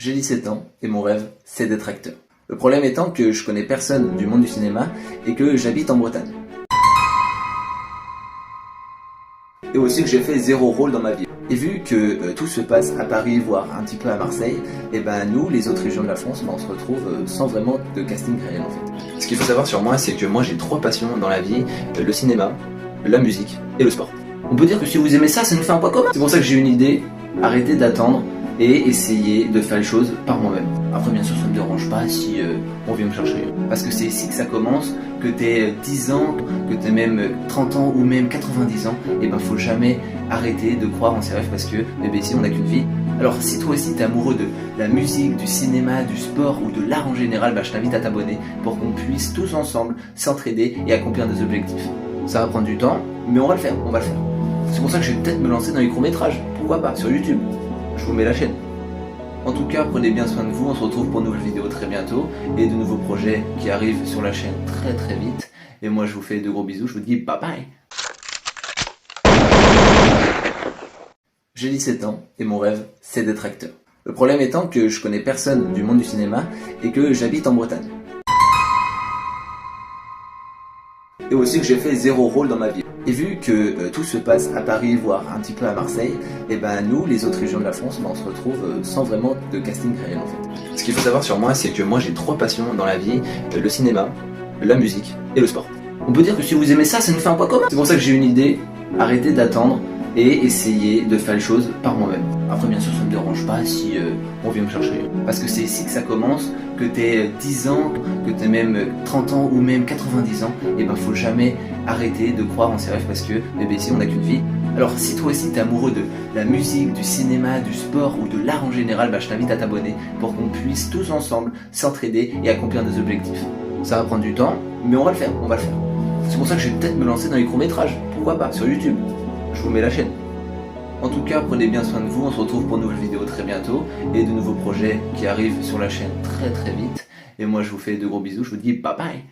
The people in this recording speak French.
J'ai 17 ans et mon rêve, c'est d'être acteur. Le problème étant que je connais personne du monde du cinéma et que j'habite en Bretagne. Et aussi que j'ai fait 0 rôle dans ma vie. Et vu que tout se passe à Paris, voire un petit peu à Marseille, et ben nous, les autres régions de la France, on se retrouve sans vraiment de casting réel en fait. Ce qu'il faut savoir sur moi, c'est que moi j'ai 3 passions dans la vie, le cinéma, la musique et le sport. On peut dire que si vous aimez ça, ça nous fait un point commun. C'est pour ça que j'ai une idée, arrêtez d'attendre et essayer de faire les choses par moi-même. Après bien sûr ça ne me dérange pas si on vient me chercher. Parce que c'est ici que ça commence, que t'aies 10 ans, que t'aies même 30 ans ou même 90 ans, et ben faut jamais arrêter de croire en ses rêves parce que ici on n'a qu'une vie. Alors si toi aussi t'es amoureux de la musique, du cinéma, du sport ou de l'art en général, je t'invite à t'abonner pour qu'on puisse tous ensemble s'entraider et accomplir des objectifs. Ça va prendre du temps, mais on va le faire. C'est pour ça que je vais peut-être me lancer dans les courts-métrages, pourquoi pas, sur YouTube. Je vous mets la chaîne. En tout cas, prenez bien soin de vous, on se retrouve pour une nouvelle vidéo très bientôt et de nouveaux projets qui arrivent sur la chaîne très vite. Et moi je vous fais de gros bisous, je vous dis bye bye. J'ai 17 ans et mon rêve, c'est d'être acteur. Le problème étant que je connais personne du monde du cinéma et que j'habite en Bretagne. Et aussi que j'ai fait 0 rôle dans ma vie. Et vu que tout se passe à Paris, voire un petit peu à Marseille, et ben nous, les autres régions de la France, on se retrouve sans vraiment de casting réel en fait. Ce qu'il faut savoir sur moi, c'est que moi j'ai 3 passions dans la vie, le cinéma, la musique et le sport. On peut dire que si vous aimez ça, ça nous fait un point commun. C'est pour ça que j'ai une idée, arrêtez d'attendre et essayer de faire les choses par moi-même. Après bien sûr ça ne me dérange pas si on vient me chercher. Parce que c'est ici que ça commence, que t'aies 10 ans, que t'aies même 30 ans ou même 90 ans, et ben faut jamais arrêter de croire en ses rêves parce que ici on n'a qu'une vie. Alors si toi aussi t'es amoureux de la musique, du cinéma, du sport ou de l'art en général, je t'invite à t'abonner pour qu'on puisse tous ensemble s'entraider et accomplir des objectifs. Ça va prendre du temps, mais on va le faire. C'est pour ça que je vais peut-être me lancer dans les courts-métrages, pourquoi pas, sur YouTube. Je vous mets la chaîne. En tout cas, prenez bien soin de vous, on se retrouve pour une nouvelle vidéo très bientôt et de nouveaux projets qui arrivent sur la chaîne très vite. Et moi je vous fais de gros bisous, je vous dis bye bye.